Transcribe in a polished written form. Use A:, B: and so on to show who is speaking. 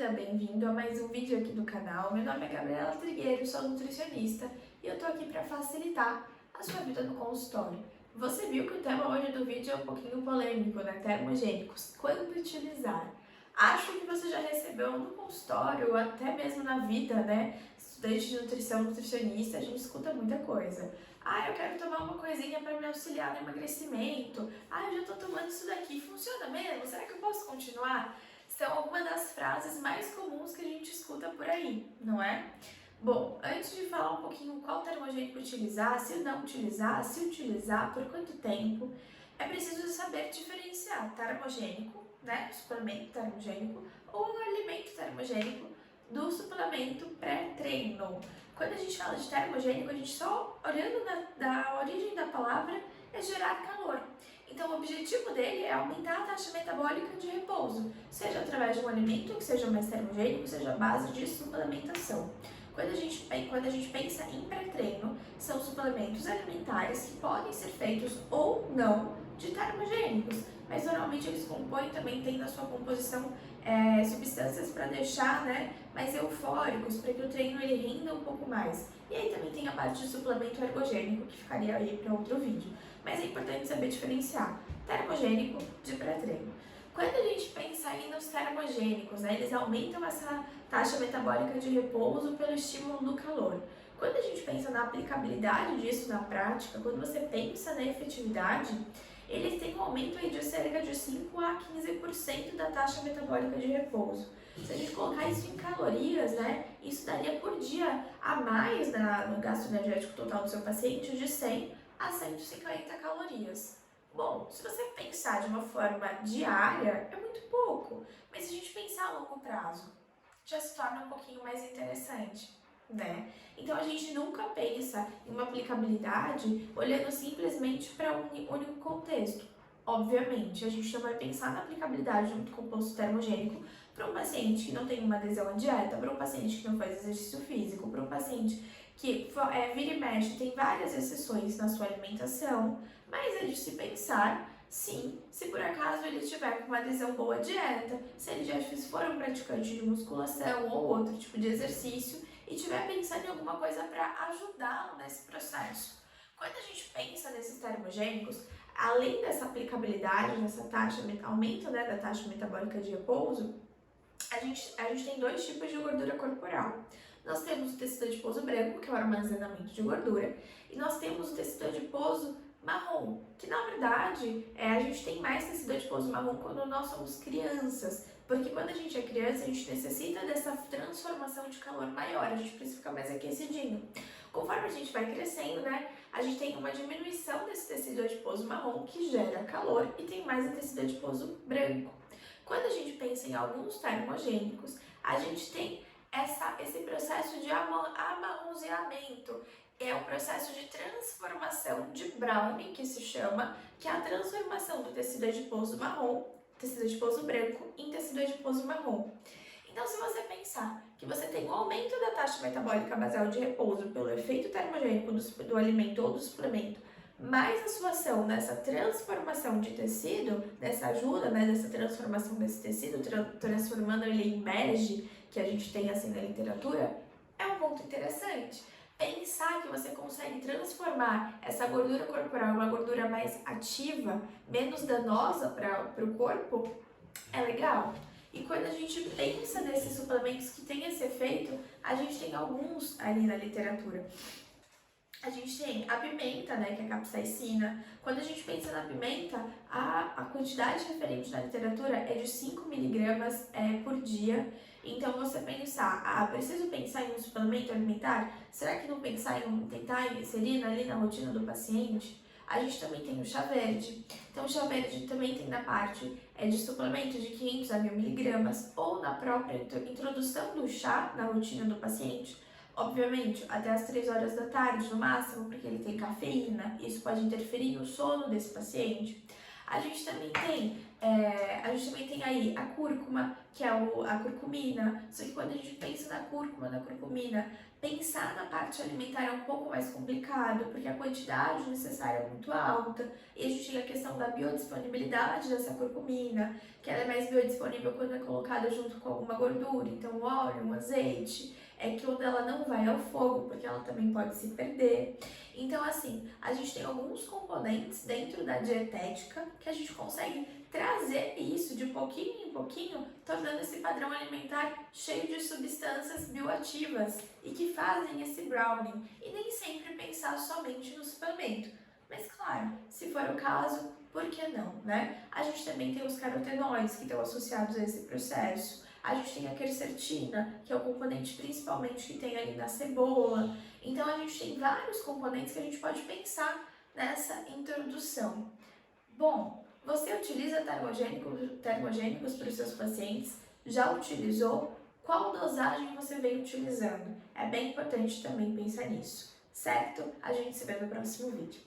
A: bem-vindo a mais um vídeo aqui do canal. Meu nome é Gabriela Trigueiro, sou nutricionista e eu tô aqui para facilitar a sua vida no consultório. Você viu que o tema hoje do vídeo é um pouquinho polêmico, né? Termogênicos. Quando utilizar? Acho que você já recebeu no consultório ou até mesmo na vida, né? Estudante de nutrição, nutricionista, a gente escuta muita coisa. Eu quero tomar uma coisinha para me auxiliar no emagrecimento. Eu já tô tomando isso daqui, funciona mesmo? Será que eu posso continuar? São algumas das frases mais comuns que a gente escuta por aí, não é? Bom, antes de falar um pouquinho qual termogênico utilizar, se não utilizar, se utilizar, por quanto tempo, é preciso saber diferenciar termogênico, né, suplemento termogênico, ou alimento termogênico do suplemento pré-treino. Quando a gente fala de termogênico, a gente só olhando da origem da palavra é gerar calor. Então, o objetivo dele é aumentar a taxa metabólica de repouso, seja através de um alimento que seja mais termogênico, seja a base de suplementação. Quando a gente pensa em pré-treino, são suplementos alimentares que podem ser feitos ou não de termogênicos, mas normalmente eles compõem também, tem na sua composição substâncias para deixar, né, mais eufóricos, para que o treino ele renda um pouco mais. E aí também tem a parte de suplemento ergogênico, que ficaria aí para outro vídeo. Mas é importante saber diferenciar termogênico de pré-treino. Quando a gente pensa aí nos termogênicos, né, eles aumentam essa taxa metabólica de repouso pelo estímulo do calor. Quando a gente pensa na aplicabilidade disso na prática, quando você pensa na efetividade, eles têm um aumento aí de cerca de 5 a 15% da taxa metabólica de repouso. Se a gente colocar isso em calorias, né, isso daria por dia a mais no gasto energético total do seu paciente de 100 a 150 calorias. Bom, se você pensar de uma forma diária, é muito pouco, mas se a gente pensar a longo prazo, já se torna um pouquinho mais interessante, né? Então a gente nunca pensa em uma aplicabilidade olhando simplesmente para um único contexto. Obviamente, a gente não vai pensar na aplicabilidade de um composto termogênico para um paciente que não tem uma adesão à dieta, para um paciente que não faz exercício físico, para um paciente que vira e mexe, tem várias exceções na sua alimentação, mas é de se pensar, sim, se por acaso ele tiver com uma adesão boa à dieta, se ele já for um praticante de musculação ou outro tipo de exercício e estiver pensando em alguma coisa para ajudá-lo nesse processo. Quando a gente pensa nesses termogênicos, além dessa aplicabilidade, dessa taxa, aumento, né, da taxa metabólica de repouso, a gente tem dois tipos de gordura corporal. Nós temos o tecido adiposo branco, que é o armazenamento de gordura, e nós temos o tecido adiposo marrom, que na verdade a gente tem mais tecido adiposo marrom quando nós somos crianças, porque quando a gente é criança a gente necessita dessa transformação de calor maior, a gente precisa ficar mais aquecidinho. Conforme a gente vai crescendo, né, a gente tem uma diminuição desse tecido adiposo marrom que gera calor e tem mais o tecido adiposo branco. Quando a gente pensa em alguns termogênicos, a gente tem esse processo de amarronzeamento, é o processo de transformação de Browne, que se chama, que é a transformação do tecido adiposo marrom, tecido adiposo branco, em tecido adiposo marrom. Então, se você pensar que você tem um aumento da taxa metabólica basal de repouso pelo efeito termogênico do alimento ou do suplemento, mais a sua ação nessa transformação de tecido, nessa ajuda, né, nessa transformação desse tecido, transformando ele em bege, que a gente tem assim na literatura, é um ponto interessante. Pensar que você consegue transformar essa gordura corporal em uma gordura mais ativa, menos danosa para o corpo, é legal. E quando a gente pensa nesses suplementos que têm esse efeito, a gente tem alguns ali na literatura. A gente tem a pimenta, né, que é a capsaicina. Quando a gente pensa na pimenta, a quantidade referente na literatura é de 5 miligramas por dia. Então, você pensar, preciso pensar em um suplemento alimentar? Será que não pensar em tentar inserir ali na rotina do paciente? A gente também tem o chá verde. Então, o chá verde também tem na parte de suplemento de 500 a 1000 miligramas ou na própria introdução do chá na rotina do paciente. Obviamente, até as 3 horas da tarde no máximo, porque ele tem cafeína, isso pode interferir no sono desse paciente. A gente também tem, aí a cúrcuma, que é a curcumina. Só que quando a gente pensa na cúrcuma, na curcumina, pensar na parte alimentar é um pouco mais complicado, porque a quantidade necessária é muito alta. E a gente tem a questão da biodisponibilidade dessa curcumina, que ela é mais biodisponível quando é colocada junto com alguma gordura, então um óleo, um azeite, é que onde ela não vai ao fogo, porque ela também pode se perder. Então, assim, a gente tem alguns componentes dentro da dietética que a gente consegue trazer isso de pouquinho em pouquinho, tornando esse padrão alimentar cheio de substâncias bioativas e que fazem esse browning. E nem sempre pensar somente no suplemento. Mas claro, se for o caso, por que não, né? A gente também tem os carotenoides que estão associados a esse processo. A gente tem a quercetina, que é o componente principalmente que tem ali na cebola. Então a gente tem vários componentes que a gente pode pensar nessa introdução. Bom, você utiliza termogênicos para os seus pacientes? Já utilizou? Qual dosagem você vem utilizando? É bem importante também pensar nisso, certo? A gente se vê no próximo vídeo.